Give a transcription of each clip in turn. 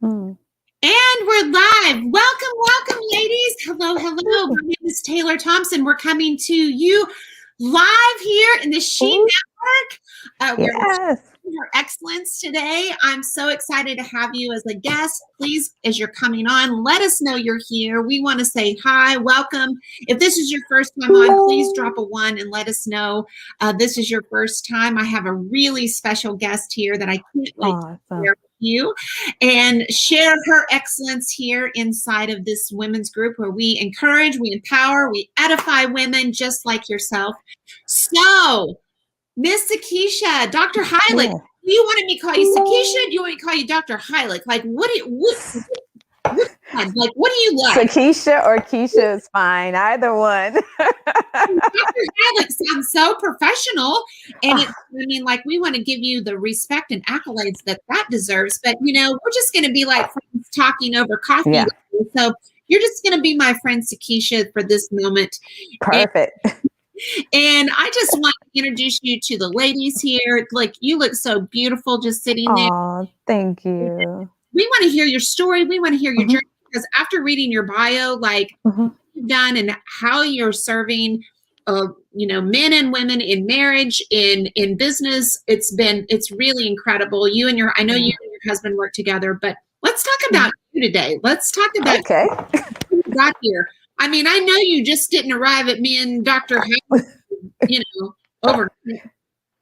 Mm. And we're live. Welcome, ladies. Hello. My name is Taylor Thompson. We're coming to you live here in the She Ooh, Network. We're yes. Her Excellence today. I'm so excited to have you as a guest. Please, as you're coming on, let us know you're here. We want to say hi, welcome. If this is your first time on, please drop a 1 and let us know this is your first time. I have a really special guest here that I can't wait to Awesome. share with you and share her excellence here inside of this women's group where we encourage, we empower, we edify women just like yourself. So, Miss Sakeisha, Dr. Hylick, Yeah. do you want me to call you Sakeisha? Do you want me to call you Dr. Hylick? Like, what do you like? Sakeisha or Keisha is fine. Either one. Dr. Hylick sounds so professional, and like we want to give you the respect and accolades that deserves. But we're just going to be like friends talking over coffee. Yeah. So you're just going to be my friend Sakeisha for this moment. Perfect. And I just want to introduce you to the ladies here. Like, you look so beautiful just sitting there. Oh, thank you. We want to hear your story. We want to hear your Mhm. journey, because after reading your bio, like Mhm. you've done and how you're serving, men and women in marriage, in business, it's really incredible. I know you and your husband work together, but let's talk about you today. Let's talk about Okay. how you got here. I mean, I know you just didn't arrive at me and Dr. Over.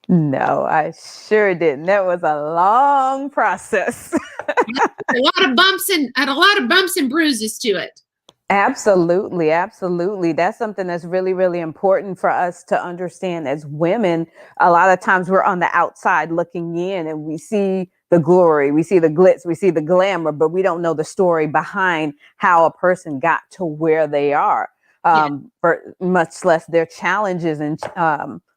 No, I sure didn't. That was a long process. A lot of bumps and bruises to it. Absolutely, absolutely. That's something that's really, really important for us to understand as women. A lot of times we're on the outside looking in and we see the glory, we see the glitz, we see the glamour, but we don't know the story behind how a person got to where they are, for much less their challenges and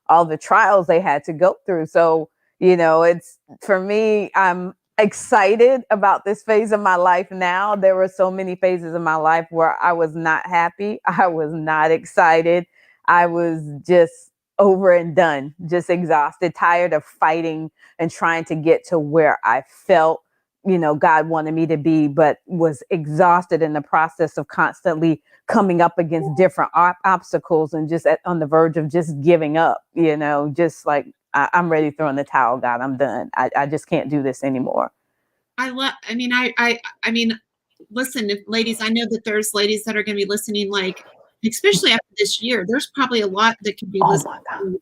all the trials they had to go through. So, it's for me, I'm excited about this phase of my life now. There were so many phases of my life where I was not happy. I was not excited. I was just over and done, just exhausted, tired of fighting and trying to get to where I felt, God wanted me to be, but was exhausted in the process of constantly coming up against different obstacles and just on the verge of just giving up, just like I'm ready to throw in the towel. God, I'm done. I just can't do this anymore. I mean, listen, if ladies, I know that there's ladies that are going to be listening, like, especially after this year, there's probably a lot that could be Oh listening. my God.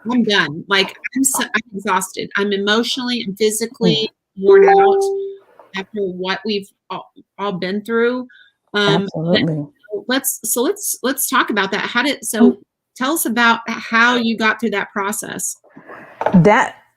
I'm done. Like, I'm exhausted. I'm emotionally and physically Mm, worn out after what we've all been through. But absolutely. let's talk about that. Mm. Tell us about how you got through that process.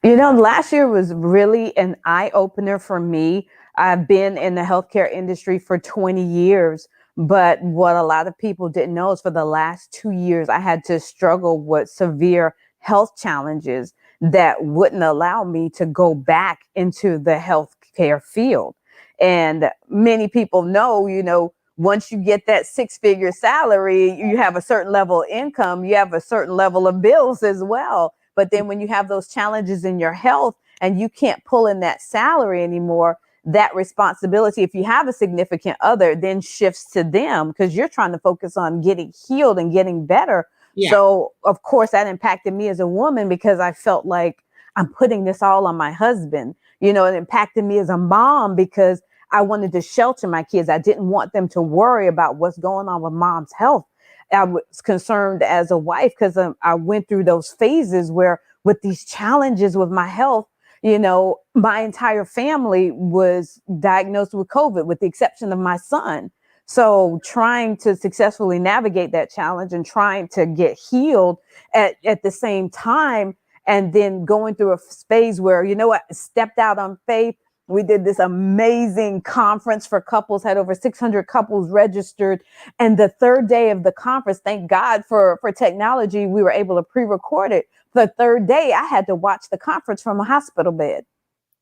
Last year was really an eye opener for me. I've been in the healthcare industry for 20 years, but what a lot of people didn't know is for the last 2 years, I had to struggle with severe health challenges that wouldn't allow me to go back into the healthcare field. And many people know, once you get that 6-figure salary, you have a certain level of income, you have a certain level of bills as well. But then when you have those challenges in your health and you can't pull in that salary anymore, that responsibility, if you have a significant other, then shifts to them because you're trying to focus on getting healed and getting better. Yeah. So, of course, that impacted me as a woman because I felt like I'm putting this all on my husband. It impacted me as a mom because I wanted to shelter my kids. I didn't want them to worry about what's going on with mom's health. I was concerned as a wife because I went through those phases where with these challenges with my health, my entire family was diagnosed with COVID with the exception of my son. So trying to successfully navigate that challenge and trying to get healed at the same time, and then going through a phase where, I stepped out on faith. We did this amazing conference for couples, had over 600 couples registered. And the third day of the conference, thank God for technology, we were able to pre-record it. The third day, I had to watch the conference from a hospital bed.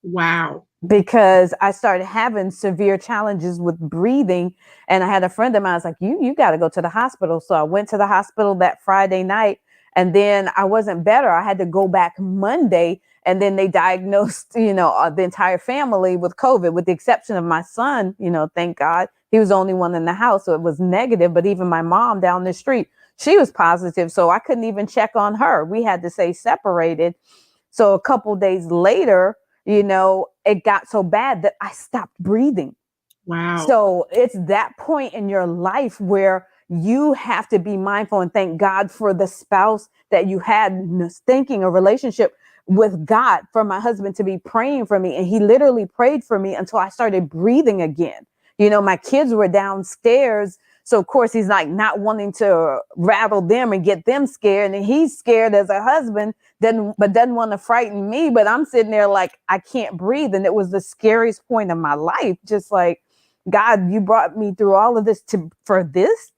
Wow. Because I started having severe challenges with breathing. And I had a friend of mine, I was like, you got to go to the hospital. So I went to the hospital that Friday night. And then I wasn't better. I had to go back Monday. And then they diagnosed, the entire family with COVID, with the exception of my son. Thank God he was the only one in the house, so it was negative. But even my mom down the street, she was positive, so I couldn't even check on her. We had to stay separated. So a couple days later, it got so bad that I stopped breathing. Wow. So it's that point in your life where you have to be mindful and thank God for the spouse that you had, thinking a relationship with God, for my husband to be praying for me. And he literally prayed for me until I started breathing again. My kids were downstairs. So of course he's like not wanting to rattle them and get them scared. And he's scared as a husband, but doesn't want to frighten me. But I'm sitting there like, I can't breathe. And it was the scariest point of my life. Just like, God, you brought me through all of this for this.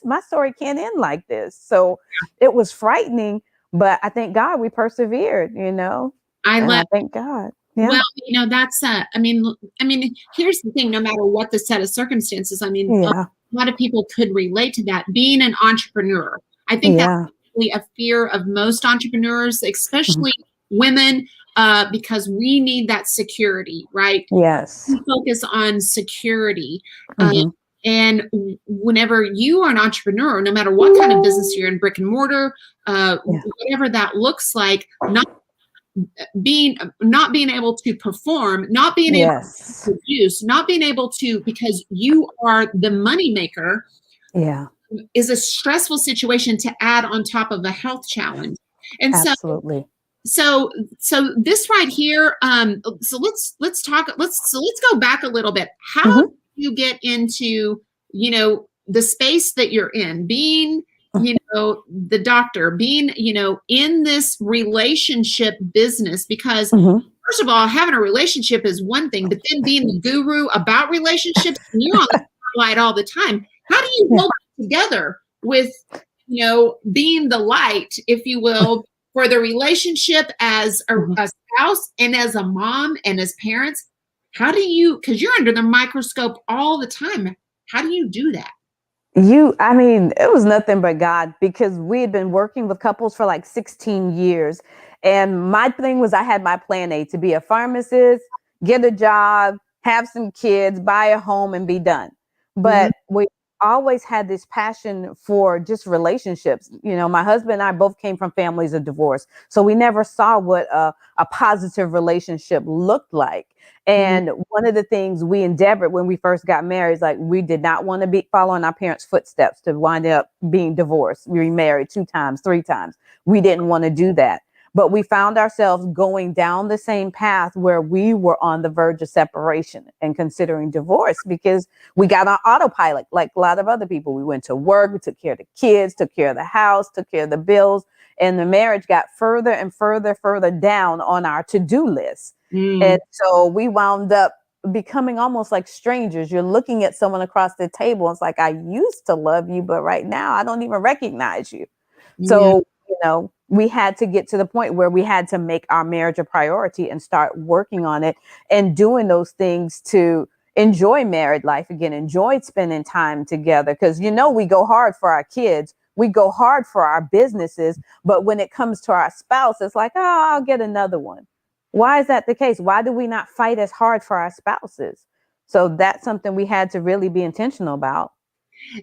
My story can't end like this. So it was frightening, but I thank God we persevered, I thank God. Yeah. Well, that's I mean, here's the thing, no matter what the set of circumstances, Yeah. a lot of people could relate to that. Being an entrepreneur, I think that's really a fear of most entrepreneurs, especially women, because we need that security, right? Yes. We focus on security. And whenever you are an entrepreneur, no matter what kind of business you're in, brick and mortar, whatever that looks like, not being able to perform, not being able to produce, not being able to, because you are the money maker, is a stressful situation to add on top of a health challenge. And absolutely. So this right here, so let's go back a little bit. How do you get into, the space that you're in, being, the doctor, being, in this relationship business? Because first of all, having a relationship is one thing, but then being the guru about relationships, and you're on the spotlight all the time. How do you hold it together with, being the light, if you will, for the relationship as a spouse and as a mom and as parents? How do you, because you're under the microscope all the time, how do you do that? It was nothing but God, because we had been working with couples for like 16 years. And my thing was, I had my plan A, to be a pharmacist, get a job, have some kids, buy a home, and be done. But we always had this passion for just relationships. My husband and I both came from families of divorce, so we never saw what a positive relationship looked like. And one of the things we endeavored when we first got married is like, we did not want to be following our parents' footsteps to wind up being divorced. We remarried 2 times, 3 times. We didn't want to do that. But we found ourselves going down the same path where we were on the verge of separation and considering divorce, because we got on autopilot like a lot of other people. We went to work, we took care of the kids, took care of the house, took care of the bills, and the marriage got further and further down on our to-do list. And so we wound up becoming almost like strangers. You're looking at someone across the table. It's like, I used to love you, but right now I don't even recognize you. So, we had to get to the point where we had to make our marriage a priority and start working on it and doing those things to enjoy married life again, enjoy spending time together. Because, we go hard for our kids, we go hard for our businesses. But when it comes to our spouse, it's like, oh, I'll get another one. Why is that the case? Why do we not fight as hard for our spouses? So that's something we had to really be intentional about.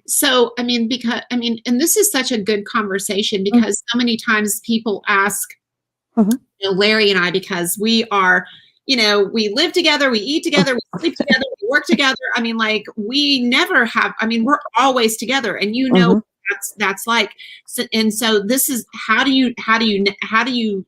So, because, and this is such a good conversation, because so many times people ask, Larry and I, because we are, we live together, we eat together, we sleep together, we work together. We never have, we're always together, and that's like, so, and so this is, how do you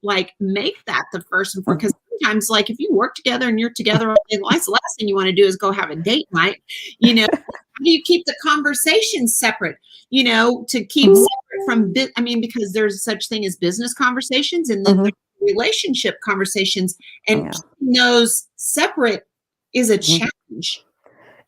like make that the first and foremost? Because sometimes, like, if you work together and you're together all day, the last thing you want to do is go have a date night. How do you keep the conversations separate? To keep separate from because there's such thing as business conversations, and then there's relationship conversations, and keeping those separate is a challenge.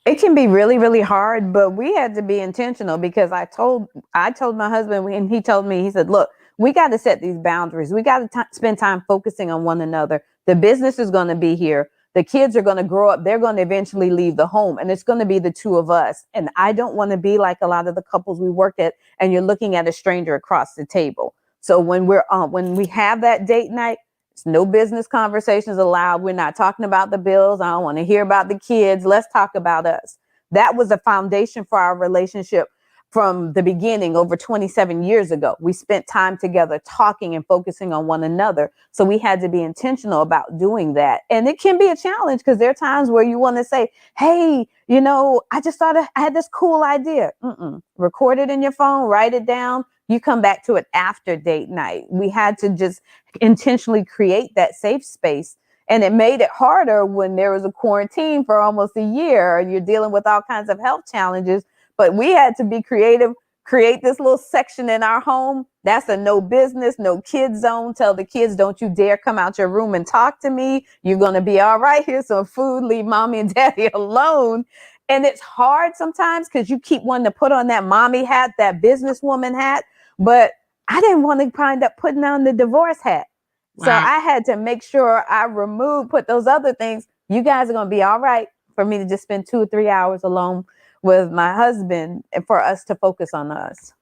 It can be really, really hard, but we had to be intentional, because I told my husband, and he told me, he said, look, we got to set these boundaries. We got to spend time focusing on one another. The business is going to be here. The kids are going to grow up. They're going to eventually leave the home, and it's going to be the two of us. And I don't want to be like a lot of the couples we worked at, and you're looking at a stranger across the table. So when we have that date night, No business conversations allowed. We're not talking about the bills. I don't want to hear about the kids. Let's talk about us. That was a foundation for our relationship from the beginning over 27 years ago. We spent time together talking and focusing on one another. So we had to be intentional about doing that. And it can be a challenge because there are times where you want to say, hey, I just thought I had this cool idea. Record it in your phone, write it down. You come back to it after date night. We had to just intentionally create that safe space. And it made it harder when there was a quarantine for almost a year and you're dealing with all kinds of health challenges. But we had to be creative, create this little section in our home. That's a no business, no kids zone. Tell the kids, don't you dare come out your room and talk to me. You're going to be all right. Here's some food. Leave mommy and daddy alone. And it's hard sometimes because you keep wanting to put on that mommy hat, that businesswoman hat. But I didn't want to wind up putting on the divorce hat. Wow. So I had to make sure I put those other things. You guys are going to be all right for me to just spend 2 or 3 hours alone with my husband and for us to focus on us.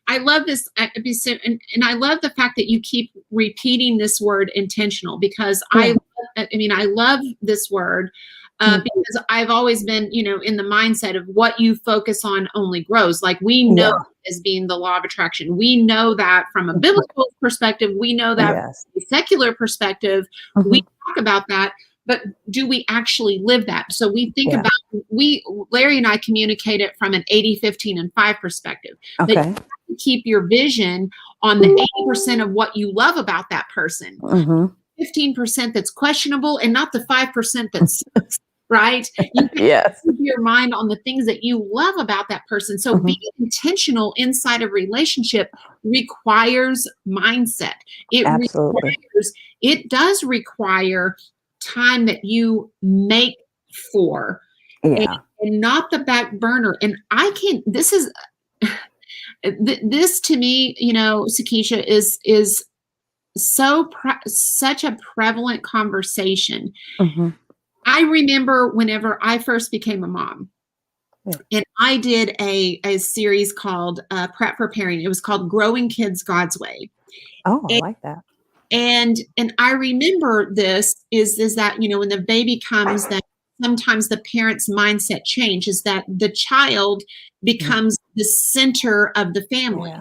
I love this episode, and I love the fact that you keep repeating this word intentional, because I love this word because I've always been, in the mindset of what you focus on only grows. Like we know as being the law of attraction. We know that from a biblical perspective. We know that from a secular perspective. We talk about that. But do we actually live that? So we think about, Larry and I communicate it from an 80, 15, and 5 perspective. Okay. That you have to keep your vision on the 80% of what you love about that person. 15% that's questionable, and not the 5% that sucks, right? You can keep your mind on the things that you love about that person. So being intentional inside a relationship requires mindset. It does require time that you make for and not the back burner. And this to me, Sakeisha, is such a prevalent conversation. I remember whenever I first became a mom, and I did a series called Prep for Parenting. It was called Growing Kids God's Way. Oh, I like that. And I remember this is that, when the baby comes, that sometimes the parent's mindset change is that the child becomes the center of the family.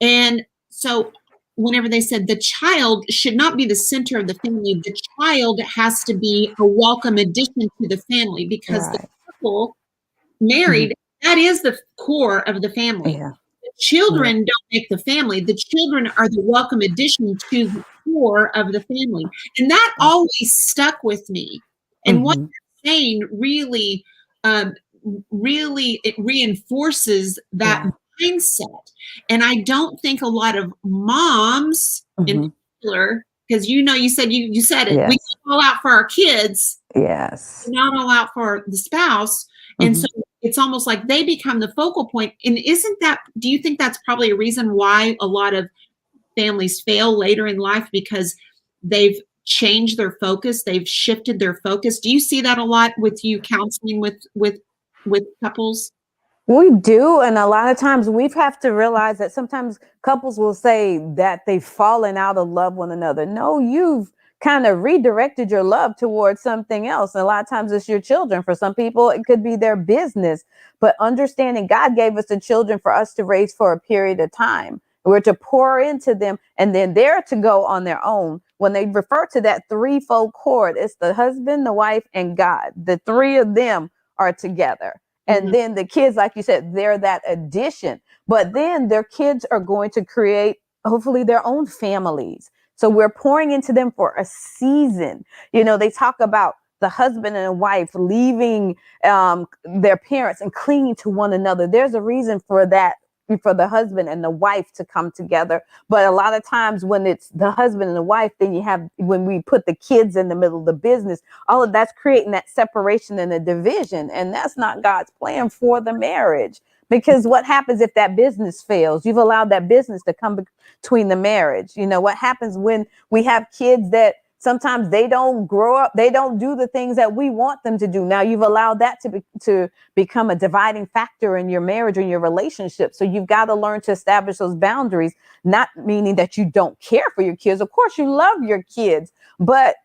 And so whenever they said the child should not be the center of the family, the child has to be a welcome addition to the family, because the couple married, that is the core of the family. The children don't make the family. The children are the welcome addition to the core of the family. And that always stuck with me. And what you're saying really, it reinforces that mindset. And I don't think a lot of moms in particular, because you said it, we all out for our kids, not all out for the spouse. And so it's almost like they become the focal point. And do you think that's probably a reason why a lot of families fail later in life, because they've changed their focus, they've shifted their focus? Do you see that a lot with you counseling with couples? We do. And a lot of times we have to realize that sometimes couples will say that they've fallen out of love with one another. No, you've kind of redirected your love towards something else. And a lot of times it's your children. For some people, it could be their business. But understanding God gave us the children for us to raise for a period of time. We're to pour into them, and then they're to go on their own. When they refer to that threefold cord, it's the husband, the wife, and God. The three of them are together. And then the kids, like you said, they're that addition. But then their kids are going to create, hopefully, their own families. So we're pouring into them for a season. They talk about the husband and wife leaving their parents and clinging to one another. There's a reason for that, for the husband and the wife to come together. But a lot of times when it's the husband and the wife, then when we put the kids in the middle of the business, all of that's creating that separation and a division. And that's not God's plan for the marriage. Because what happens if that business fails? You've allowed that business to come between the marriage. What happens when we have kids that Sometimes they don't grow up, they don't do the things that we want them to do. Now you've allowed that to become a dividing factor in your marriage or in your relationship. So you've got to learn to establish those boundaries, not meaning that you don't care for your kids. Of course you love your kids, but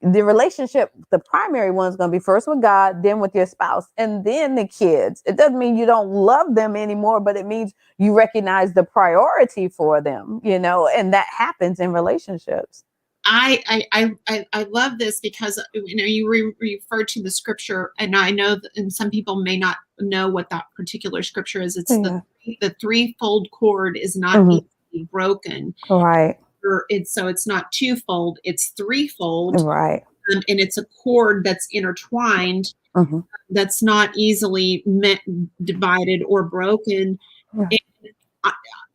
the relationship, the primary one is going to be first with God, then with your spouse, and then the kids. It doesn't mean you don't love them anymore, but it means you recognize the priority for them, and that happens in relationships. I love this because you referred to the scripture, and I know that, and some people may not know what that particular scripture is. It's the threefold cord is not easily broken. Right. It's not twofold, it's threefold. Right. And it's a cord that's intertwined, that's not easily divided or broken. And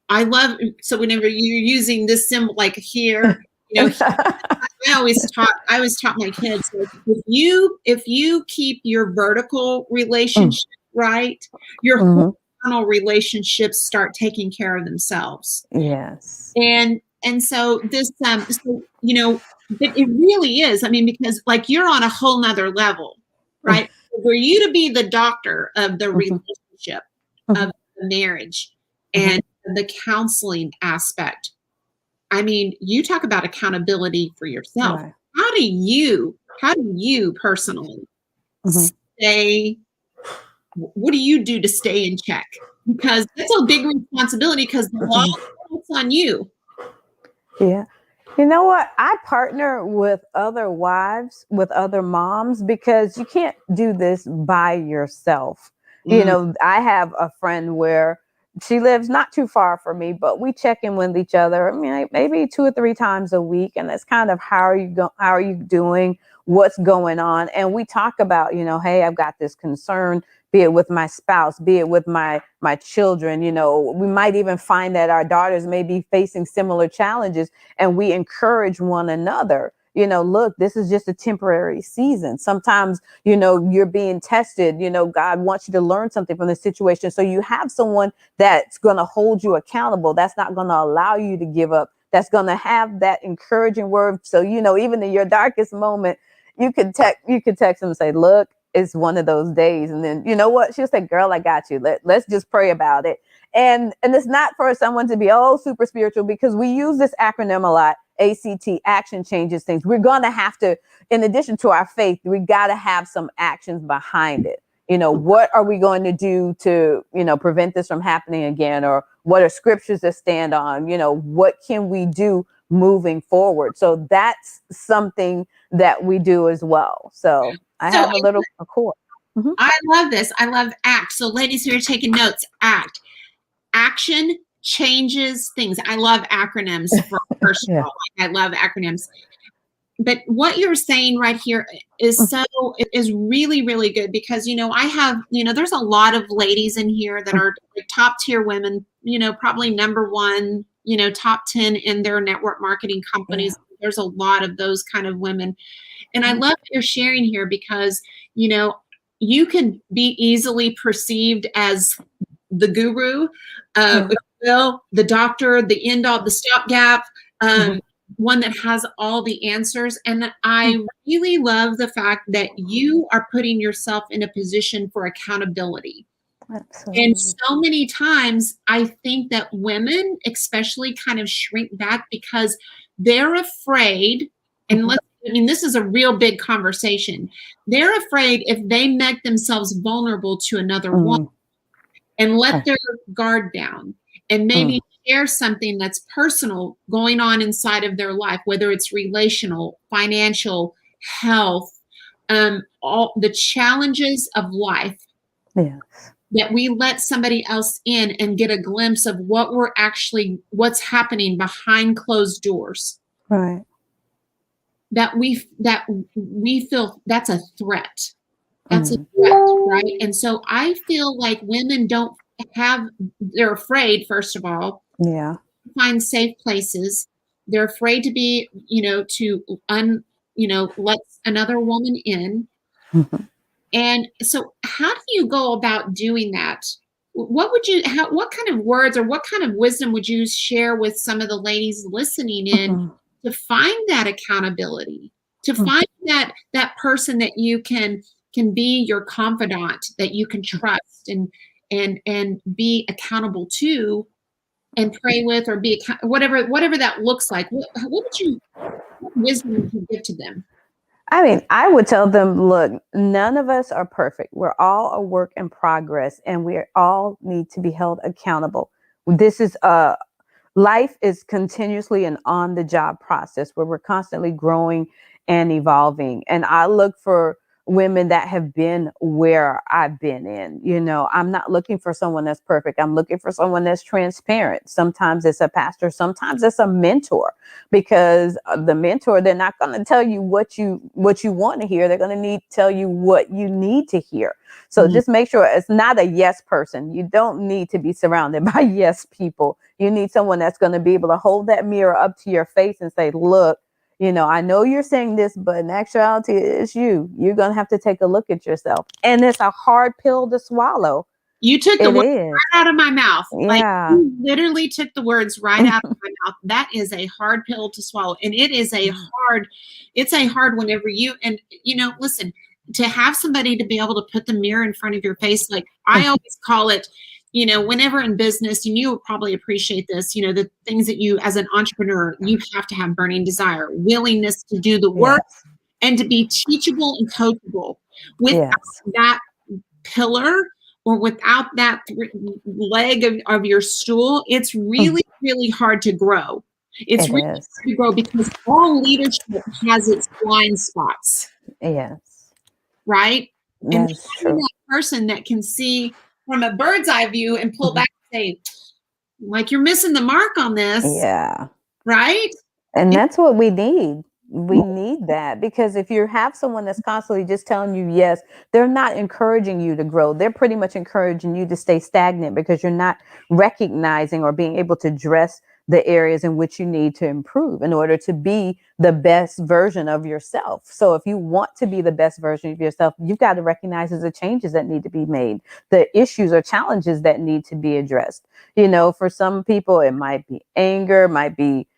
I love, so whenever you're using this symbol, like here, I always taught my kids, like, if you keep your vertical relationship right, your horizontal relationships start taking care of themselves. Yes. And so this, it really is. I mean, because like you're on a whole nother level, right? For you to be the doctor of the relationship, of the marriage, and the counseling aspect. I mean, you talk about accountability for yourself. Right. How do you personally stay? What do you do to stay in check? Because that's a big responsibility, because the law is on you. Yeah. You know what? I partner with other wives, with other moms, because you can't do this by yourself. I have a friend where she lives not too far from me, but we check in with each other. I mean, maybe 2 or 3 times a week. And it's kind of, how are you doing? What's going on? And we talk about, hey, I've got this concern, be it with my spouse, be it with my children. We might even find that our daughters may be facing similar challenges, and we encourage one another. Look, this is just a temporary season. Sometimes, you're being tested. God wants you to learn something from the situation. So you have someone that's going to hold you accountable. That's not going to allow you to give up. That's going to have that encouraging word. So, even in your darkest moment, you could text them and say, look, it's one of those days. And then, you know what? She'll say, girl, I got you. Let's just pray about it. And it's not for someone to be, super spiritual, because we use this acronym a lot. ACT, action changes things. We're going to have to, in addition to our faith, we got to have some actions behind it. What are we going to do to, prevent this from happening again? Or what are scriptures that stand on? What can we do moving forward? So that's something that we do as well. So I have a little accord. I love this. I love ACT. So ladies who are taking notes, ACT. Action changes things. I love acronyms. First of all, I love acronyms. But what you're saying right here is really, really good, because, I have, there's a lot of ladies in here that are top tier women, probably number 1, top 10 in their network marketing companies. Yeah. There's a lot of those kind of women. And I love what you're sharing here, because, you can be easily perceived as the guru, the doctor, the end all, the stopgap, one that has all the answers. And I really love the fact that you are putting yourself in a position for accountability. Absolutely. And so many times I think that women especially kind of shrink back because they're afraid, and this is a real big conversation. They're afraid if they make themselves vulnerable to another woman and let their guard down, and maybe share something that's personal going on inside of their life, whether it's relational, financial, health, all the challenges of life. Yes. That we let somebody else in and get a glimpse of what's happening behind closed doors. Right. That we feel that's a threat. That's a threat, right? And so I feel like women they're afraid, first of all. Yeah. To find safe places. They're afraid to be, let another woman in. And so how do you go about doing that? What kind of words or what kind of wisdom would you share with some of the ladies listening in to find that accountability, to find that person that you can be your confidant, that you can trust and be accountable to, and pray with, or be whatever that looks like. What wisdom would you give to them? I mean, I would tell them, look, none of us are perfect. We're all a work in progress, and we all need to be held accountable. This is life is continuously an on the job process where we're constantly growing and evolving. And I look for women that have been where I've been in. I'm not looking for someone that's perfect. I'm looking for someone that's transparent. Sometimes it's a pastor, sometimes it's a mentor, because the mentor, they're not going to tell you what you want to hear. They're going to need to tell you what you need to hear. So just make sure it's not a yes person. You don't need to be surrounded by yes people. You need someone that's going to be able to hold that mirror up to your face and say, look, I know you're saying this, but in actuality, it's you. You're going to have to take a look at yourself. And it's a hard pill to swawlow. You took the words right out of my mouth. Yeah. Like, you literally took the words right out of my mouth. That is a hard pill to swallow. And it is it's a hard whenever listen, to have somebody to be able to put the mirror in front of your face. Like I always call it, whenever in business, and you will probably appreciate this, the things that you, as an entrepreneur, you have to have burning desire, willingness to do the work, and to be teachable and coachable. Without that pillar, or without that leg of your stool, it's really, really hard to grow. It's really hard to grow, because all leadership has its blind spots. Yes. Right? That's and true. that person that can see from a bird's eye view and pull back and say, like, you're missing the mark on this. Yeah. Right? And that's what we need. We need that, because if you have someone that's constantly just telling you yes, they're not encouraging you to grow. They're pretty much encouraging you to stay stagnant, because you're not recognizing or being able to address the areas in which you need to improve in order to be the best version of yourself. So if you want to be the best version of yourself, you've got to recognize the changes that need to be made, the issues or challenges that need to be addressed. For some people, it might be anger, might be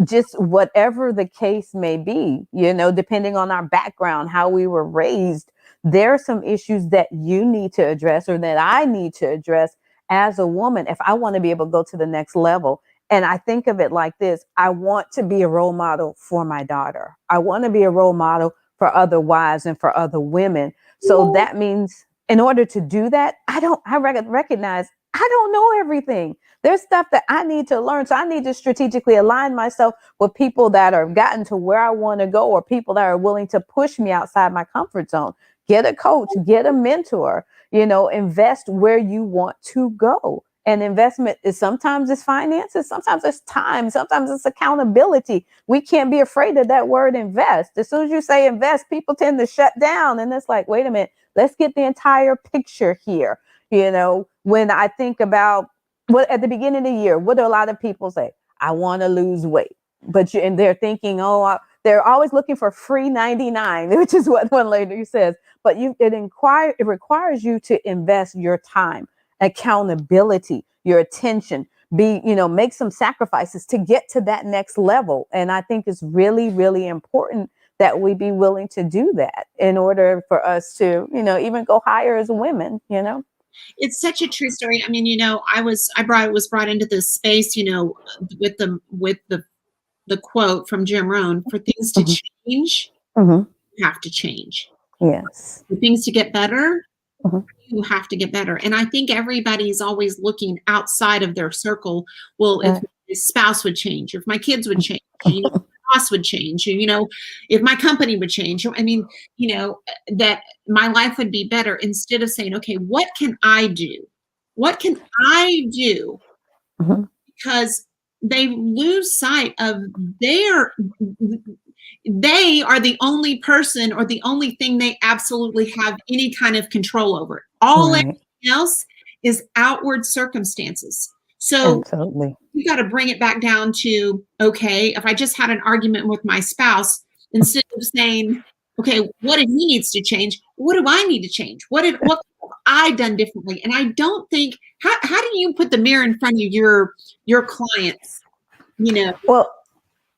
just whatever the case may be, depending on our background, how we were raised. There are some issues that you need to address, or that I need to address as a woman, if I want to be able to go to the next level. And I think of it like this: I want to be a role model for my daughter. I want to be a role model for other wives and for other women. So that means, in order to do that, I recognize I don't know everything. There's stuff that I need to learn. So I need to strategically align myself with people that have gotten to where I want to go, or people that are willing to push me outside my comfort zone. Get a coach, get a mentor, invest where you want to go. And investment is sometimes it's finances, sometimes it's time, sometimes it's accountability. We can't be afraid of that word invest. As soon as you say invest, people tend to shut down. And it's like, wait a minute, let's get the entire picture here. When I think about at the beginning of the year, what do a lot of people say? I want to lose weight. And they're thinking, they're always looking for free 99, which is what one lady says. But it requires you to invest your time, accountability, your attention, make some sacrifices to get to that next level. And I think it's really, really important that we be willing to do that in order for us to, even go higher as women, It's such a true story. I mean, I was brought into this space, with the quote from Jim Rohn: for things to change, you have to change. Yes. For things to get better, you have to get better. And I think everybody's always looking outside of their circle. Well, if my spouse would change, if my kids would change, my boss would change, if my company would change, I mean, that my life would be better, instead of saying, okay, what can I do? What can I do? Because they lose sight of they are the only person, or the only thing they absolutely have any kind of control over. All everything else is outward circumstances. So absolutely, you got to bring it back down to, okay, if I just had an argument with my spouse, instead of saying, okay, what if he needs to change? What do I need to change? What have I done differently? And I don't think, how do you put the mirror in front of your clients? Well,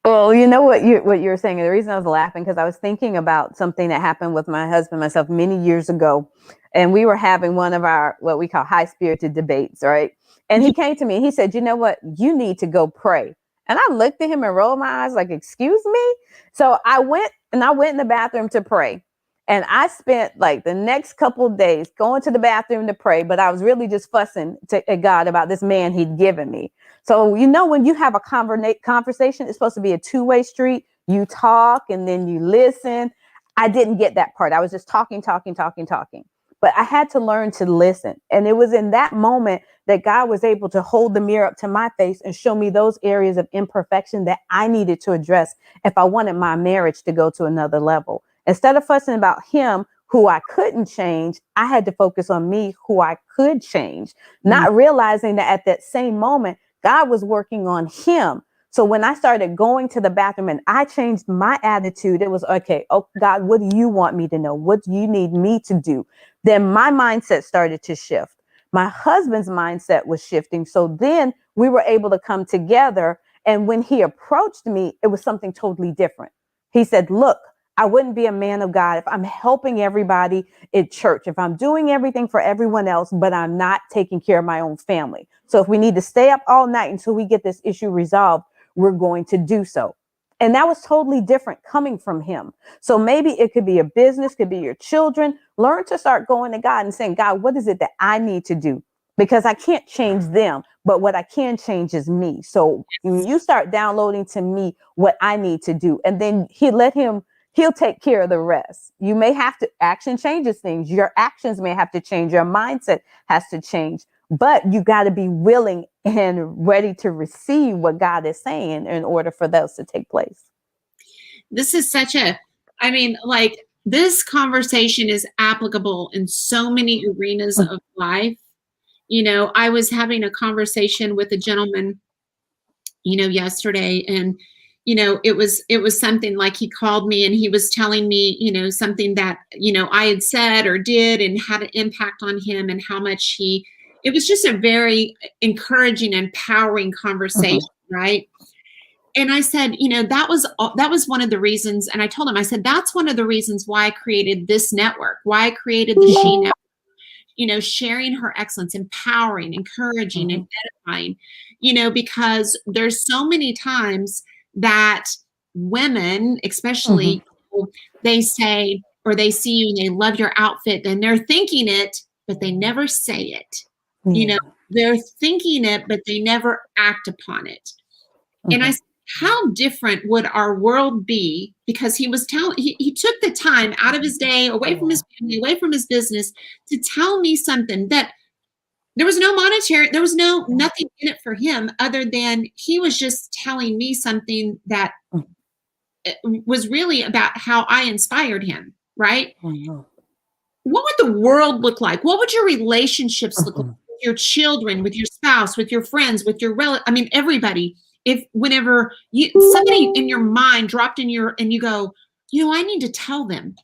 Well, you know what you're saying. The reason I was laughing because I was thinking about something that happened with my husband myself many years ago, and we were having one of our what we call high spirited debates, right? And he came to me and he said, "You know what? You need to go pray." And I looked at him and rolled my eyes like, "Excuse me?" So I went in the bathroom to pray. And I spent like the next couple of days going to the bathroom to pray, but I was really just fussing at God about this man he'd given me. So, when you have a conversation, it's supposed to be a two-way street. You talk and then you listen. I didn't get that part. I was just talking, talking, talking, talking. But I had to learn to listen. And it was in that moment that God was able to hold the mirror up to my face and show me those areas of imperfection that I needed to address if I wanted my marriage to go to another level. Instead of fussing about him, who I couldn't change, I had to focus on me, who I could change, not realizing that at that same moment, God was working on him. So when I started going to the bathroom and I changed my attitude, it was okay. Oh, God, what do you want me to know? What do you need me to do? Then my mindset started to shift. My husband's mindset was shifting. So then we were able to come together. And when he approached me, it was something totally different. He said, "Look, I wouldn't be a man of God if I'm helping everybody in church, if I'm doing everything for everyone else, but I'm not taking care of my own family. So if we need to stay up all night until we get this issue resolved, we're going to do so." And that was totally different coming from him. So maybe it could be a business, could be your children. Learn to start going to God and saying, "God, what is it that I need to do?" Because I can't change them, but what I can change is me. So when you start downloading to me what I need to do, and then he'll take care of the rest. You may have to action changes things. Your actions may have to change. Your mindset has to change, but you got to be willing and ready to receive what God is saying in order for those to take place. This is I mean, like, this conversation is applicable in so many arenas of life. I was having a conversation with a gentleman, yesterday, and it was something like he called me and he was telling me, something that, I had said or did and had an impact on him, and how much it was just a very encouraging, empowering conversation, right? And I said, that was one of the reasons. And I told him, I said, that's one of the reasons why I created this network, why I created the She Network, sharing her excellence, empowering, encouraging, and edifying, because there's so many times that women, especially, they say, or they see you and they love your outfit and they're thinking it, but they never say it. Yeah. They're thinking it, but they never act upon it. And I said, how different would our world be? Because he took the time out of his day, away from his family, away from his business, to tell me something that there was no monetary, there was nothing in it for him, other than he was just telling me something that was really about how I inspired him, right? What would the world look like? What would your relationships look like with your children, with your spouse, with your friends, with your relatives? I mean, everybody. If whenever somebody in your mind dropped and you go, I need to tell them.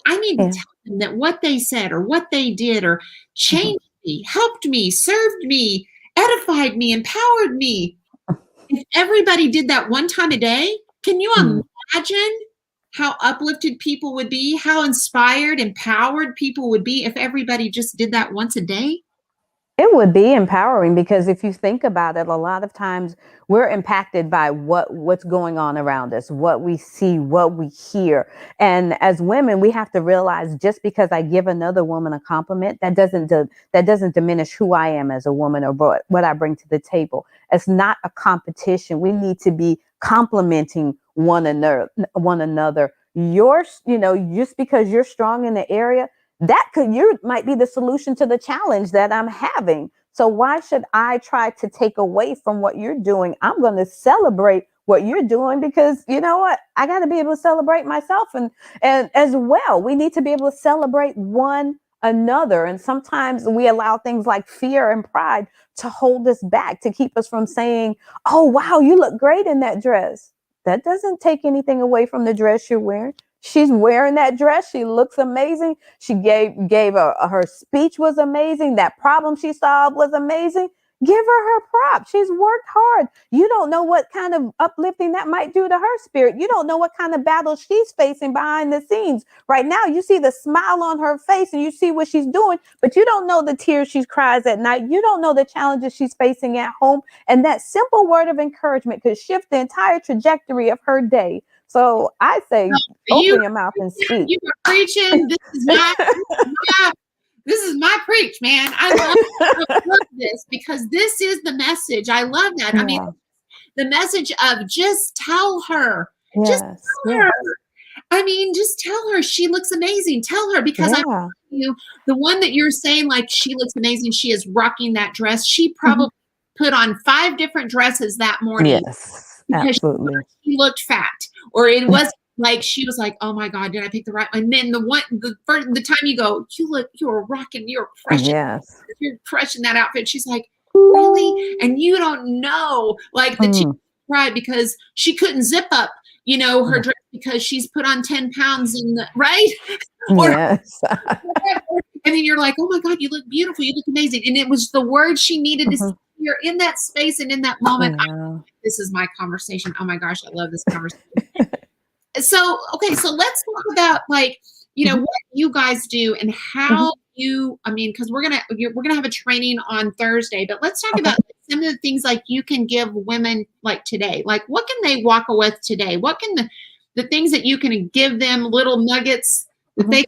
I need to tell them that what they said or what they did or changed me, helped me, served me, edified me, empowered me. If everybody did that one time a day, can you imagine how uplifted people would be, how inspired, empowered people would be if everybody just did that once a day? It would be empowering because if you think about it, a lot of times we're impacted by what's going on around us, what we see, what we hear. And as women, we have to realize just because I give another woman a compliment, that doesn't diminish who I am as a woman or what I bring to the table. It's not a competition. We need to be complimenting one another. Just because you're strong in the area, you might be the solution to the challenge that I'm having. So why should I try to take away from what you're doing? I'm going to celebrate what you're doing because you know what? I got to be able to celebrate myself and as well. We need to be able to celebrate one another. And sometimes we allow things like fear and pride to hold us back, to keep us from saying, "Oh, wow, you look great in that dress." That doesn't take anything away from the dress you're wearing. She's wearing that dress. She looks amazing. She gave her speech was amazing. That problem she solved was amazing. Give her props. She's worked hard. You don't know what kind of uplifting that might do to her spirit. You don't know what kind of battle she's facing behind the scenes. Right now, you see the smile on her face and you see what she's doing, but you don't know the tears she cries at night. You don't know the challenges she's facing at home. And that simple word of encouragement could shift the entire trajectory of her day. So I say, open your mouth and speak. You are preaching. This is my preach, man. I love this because this is the message. I love that. Yeah. I mean, the message of just tell her. Yes. Just tell her. I mean, just tell her she looks amazing. Tell her because I'm telling you, the one that you're saying, like, she looks amazing. She is rocking that dress. She probably put on 5 different dresses that morning. Yes, absolutely. She looked fat, or it was like she was like, "Oh my God, did I pick the right one?" And then the time you go, you're rocking, you're crushing, you're crushing that outfit. She's like, "Really?" And you don't know, like that she cried because she couldn't zip up, her dress because she's put on 10 pounds in the right. Yes. And then you're like, "Oh my God, you look beautiful, you look amazing," and it was the word she needed to see. You're in that space and in that moment. This is my conversation. Oh my gosh, I love this conversation. So, okay, so let's talk about what you guys do and how because we're gonna have a training on Thursday, but let's talk about some of the things like you can give women like today. Like, what can they walk away with today? What can the things that you can give them, little nuggets that they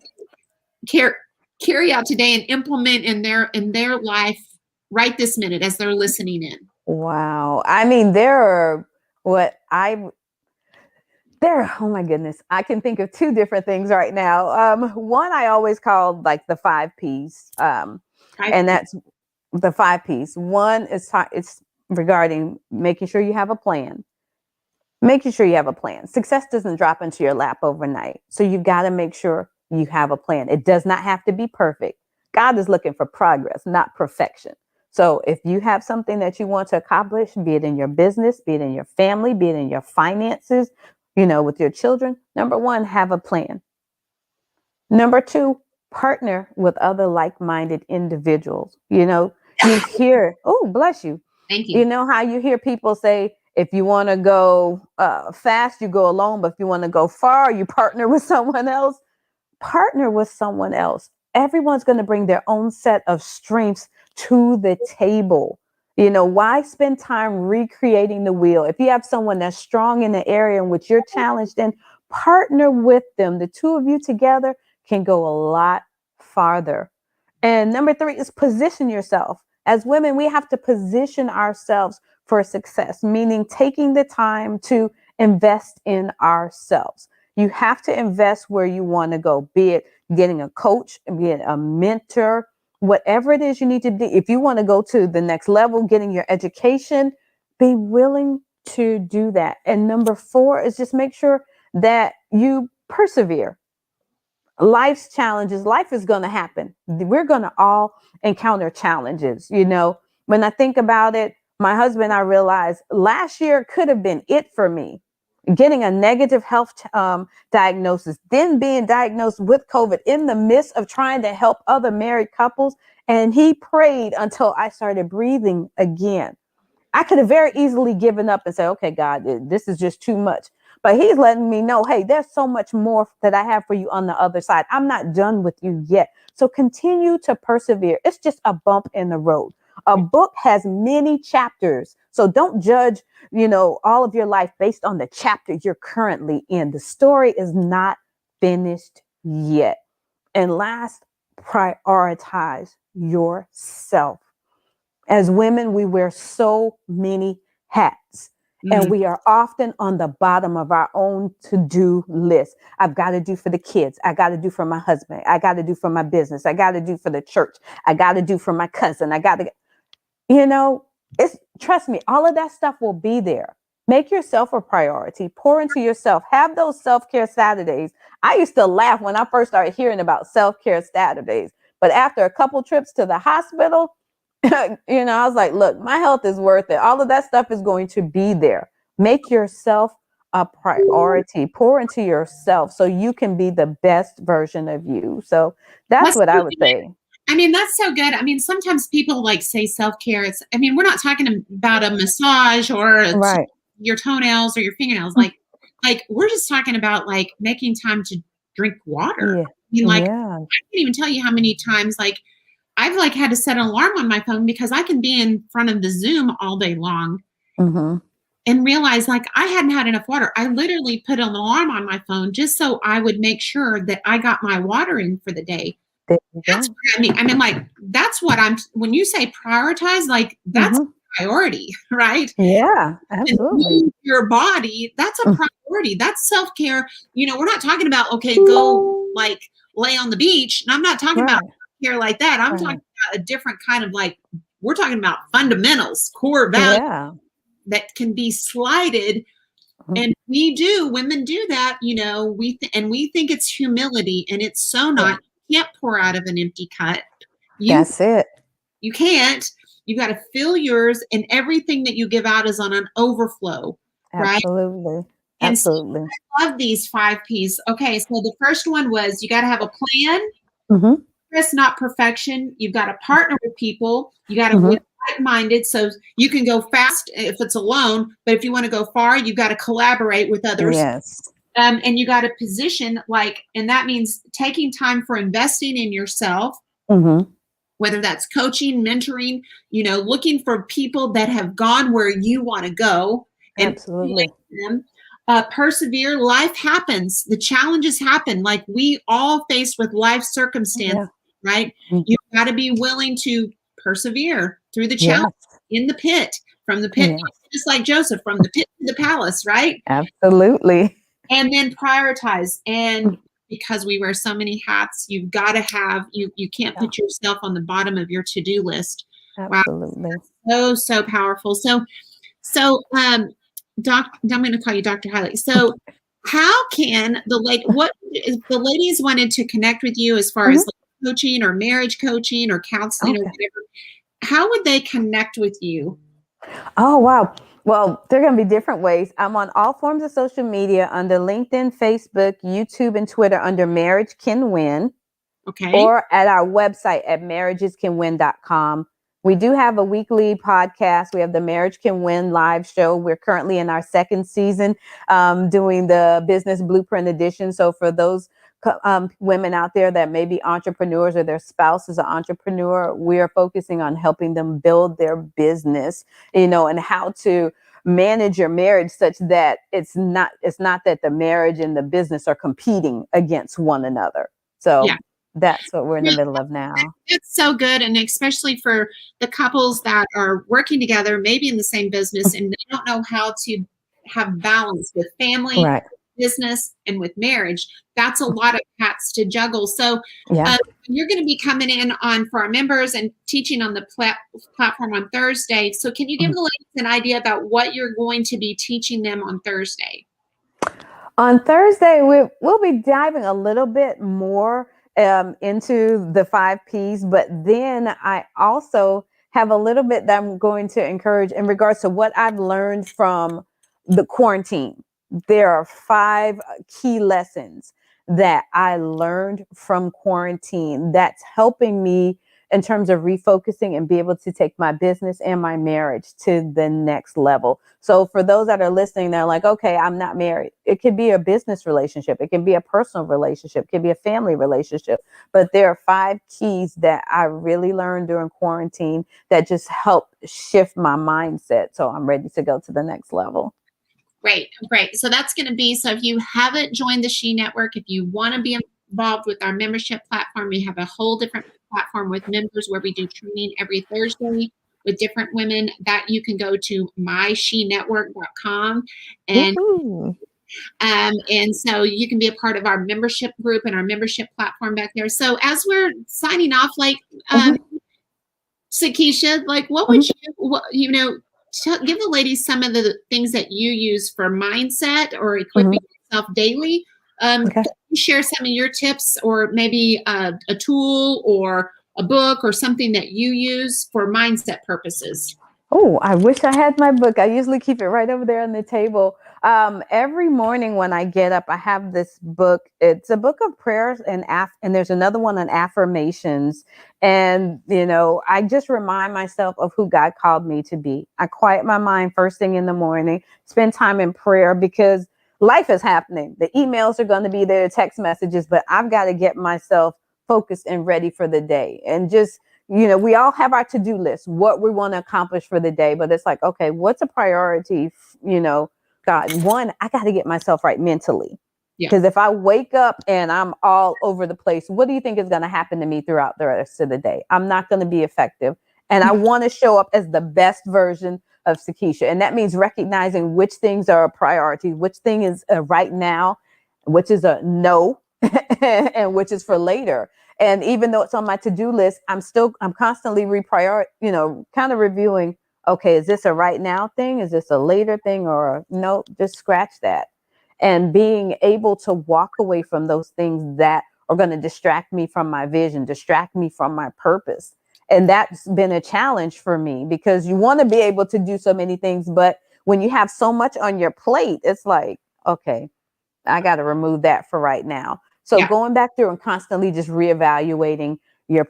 can carry out today and implement in their life right this minute as they're listening in? Wow. I mean, oh my goodness. I can think of 2 different things right now. One I always call like the 5 P's. And that's the 5 P's. One is it's regarding making sure you have a plan. Making sure you have a plan. Success doesn't drop into your lap overnight. So you've got to make sure you have a plan. It does not have to be perfect. God is looking for progress, not perfection. So if you have something that you want to accomplish, be it in your business, be it in your family, be it in your finances, with your children, number 1, have a plan. Number 2, partner with other like-minded individuals. You hear, oh, bless you. Thank you. You know how you hear people say, if you want to go fast, you go alone. But if you want to go far, you partner with someone else. Partner with someone else. Everyone's going to bring their own set of strengths to the table. Why spend time recreating the wheel? If you have someone that's strong in the area in which you're challenged, then partner with them. The 2 of you together can go a lot farther. And number 3 is position yourself. As women, we have to position ourselves for success, meaning taking the time to invest in ourselves. You have to invest where you want to go, be it getting a coach, be it a mentor, whatever it is you need to do. If you want to go to the next level, getting your education, be willing to do that. And number 4 is just make sure that you persevere. Life's challenges, life is going to happen. We're going to all encounter challenges. When I think about it, my husband, I realized last year could have been it for me. Getting a negative health diagnosis, then being diagnosed with COVID in the midst of trying to help other married couples. And he prayed until I started breathing again. I could have very easily given up and said, okay, God, this is just too much. But he's letting me know, hey, there's so much more that I have for you on the other side. I'm not done with you yet. So continue to persevere. It's just a bump in the road. A book has many chapters. So don't judge, all of your life based on the chapter you're currently in. The story is not finished yet. And last, prioritize yourself. As women, we wear so many hats. And we are often on the bottom of our own to-do list. I've got to do for the kids. I got to do for my husband. I got to do for my business. I got to do for the church. I got to do for my cousin. Trust me, all of that stuff will be there. Make yourself a priority. Pour into yourself. Have those self-care Saturdays. I used to laugh when I first started hearing about self-care Saturdays. But after a couple trips to the hospital, I was like, look, my health is worth it. All of that stuff is going to be there. Make yourself a priority. Pour into yourself so you can be the best version of you. So that's what I would say. I mean, that's so good. I mean, sometimes people like say self-care. We're not talking about a massage or Right. your toenails or your fingernails. Like we're just talking about like making time to drink water. Yeah. I mean, like, Yeah. I can't even tell you how many times like I've like had to set an alarm on my phone because I can be in front of the Zoom all day long Mm-hmm. and realize like I hadn't had enough water. I literally put an alarm on my phone just so I would make sure that I got my water in for the day. There you That's go. what I mean. I mean, like, that's what when you say prioritize, like, that's a priority, right? Yeah, And absolutely. move your body, that's a priority. That's self-care. You know, we're not talking about, okay, go like lay on the beach. And I'm not talking about Right. care like that. I'm talking about a different kind of like, we're talking about fundamentals, core values Yeah. that can be slighted. Mhm. And women do that, you know, we think it's humility, and it's so Yeah. not. You can't pour out of an empty cup. That's it. You can't. You got to fill yours, and everything that you give out is on an overflow, right? Absolutely. And so Absolutely. I love these 5 P's. Okay, so the first one was you got to have a plan. Mm-hmm. Progress, not perfection. You've got to partner with people. You got to Mm-hmm. be like-minded, so you can go fast if it's alone, but if you want to go far, you've got to collaborate with others. Yes. And you got to position and that means taking time for investing in yourself, Mm-hmm. whether that's coaching, mentoring, you know, looking for people that have gone where you want to go and Absolutely. them. Persevere. Life happens. The challenges happen. Like we all face with life circumstances, right? Mhm. You've got to be willing to persevere through the Yes. challenge in the pit, from the pit, Yes. just like Joseph, from the pit to the palace, right? Absolutely. And then prioritize. And because we wear so many hats, you've got to have, you can't put yourself on the bottom of your to-do list. Absolutely. Wow. So powerful. So I'm going to call you Dr. Hylick. So how can what if the ladies wanted to connect with you as far as like coaching or marriage coaching or counseling or whatever, how would they connect with you? Oh, wow. Well, there are going to be different ways. I'm on all forms of social media under LinkedIn, Facebook, YouTube, and Twitter under Marriage Can Win. Okay. Or at our website at marriagescanwin.com. We do have a weekly podcast. We have the Marriage Can Win live show. We're currently in our 2nd season doing the Business Blueprint edition. So for those women out there that may be entrepreneurs or their spouse is an entrepreneur, we are focusing on helping them build their business, you know, and how to manage your marriage such that it's not that the marriage and the business are competing against one another. So that's what we're in the middle of now. It's so good. And especially for the couples that are working together, maybe in the same business, and they don't know how to have balance with family, business, and with marriage. That's a lot of hats to juggle. So you're going to be coming in for our members and teaching on the platform on Thursday. So can you give the ladies an idea about what you're going to be teaching them on Thursday? On Thursday, we'll be diving a little bit more into the 5 P's, but then I also have a little bit that I'm going to encourage in regards to what I've learned from the quarantine. There are 5 key lessons that I learned from quarantine that's helping me in terms of refocusing and be able to take my business and my marriage to the next level. So for those that are listening, they're like, okay, I'm not married. It could be a business relationship. It can be a personal relationship. It can be a family relationship. But there are 5 keys that I really learned during quarantine that just helped shift my mindset. So I'm ready to go to the next level. Great. So that's going to be, so if you haven't joined the She Network, if you want to be involved with our membership platform, we have a whole different platform with members where we do training every Thursday with different women that you can go to myshenetwork.com and so you can be a part of our membership group and our membership platform back there. So as we're signing off, like Sakeisha, like what would give the ladies some of the things that you use for mindset or equipping yourself daily. Can you share some of your tips, or maybe a tool or a book or something that you use for mindset purposes? Oh, I wish I had my book. I usually keep it right over there on the table. Every morning when I get up, I have this book. It's a book of prayers and there's another one on affirmations. And, I just remind myself of who God called me to be. I quiet my mind first thing in the morning, spend time in prayer because life is happening. The emails are going to be there, text messages, but I've got to get myself focused and ready for the day. And just, we all have our to-do list, what we want to accomplish for the day, but it's like, okay, what's a priority? God, one, I got to get myself right mentally. Yeah. Because if I wake up and I'm all over the place, what do you think is going to happen to me throughout the rest of the day? I'm not going to be effective. And I want to show up as the best version of Sakeisha. And that means recognizing which things are a priority, which thing is right now, which is a no, and which is for later. And even though it's on my to-do list, I'm constantly kind of reviewing, okay, is this a right now thing? Is this a later thing? Or no, just scratch that. And being able to walk away from those things that are going to distract me from my vision, distract me from my purpose. And that's been a challenge for me because you want to be able to do so many things. But when you have so much on your plate, it's like, okay, I got to remove that for right now. So going back through and constantly just reevaluating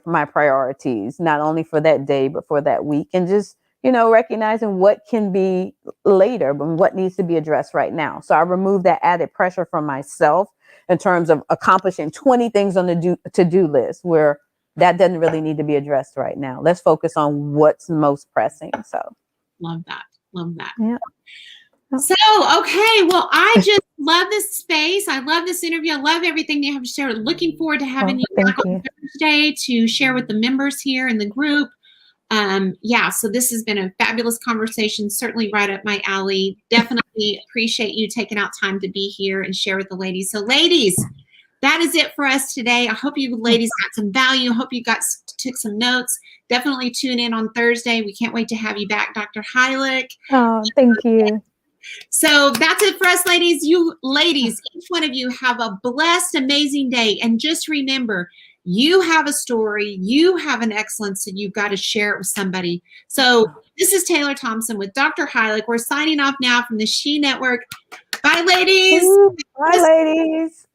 my priorities, not only for that day, but for that week, and just, recognizing what can be later, but what needs to be addressed right now. So I remove that added pressure from myself in terms of accomplishing 20 things on the to-do list where that doesn't really need to be addressed right now. Let's focus on what's most pressing. So love that. Love that. Yeah. So, okay. Well, I just love this space. I love this interview. I love everything you have to share. Looking forward to having you back on Thursday to share with the members here in the group. So this has been a fabulous conversation, certainly right up my alley. Definitely appreciate you taking out time to be here and share with the ladies. So ladies, that is it for us today. I hope you ladies got some value. I hope you took some notes. Definitely tune in on Thursday. We can't wait to have you back, Dr. Hylick. Oh, thank you. So that's it for us, ladies. You ladies, each one of you have a blessed, amazing day. And just remember, you have a story, you have an excellence, and you've got to share it with somebody. So this is Taylor Thompson with Dr. Hylick. We're signing off now from the She Network. Bye, ladies. Bye, ladies.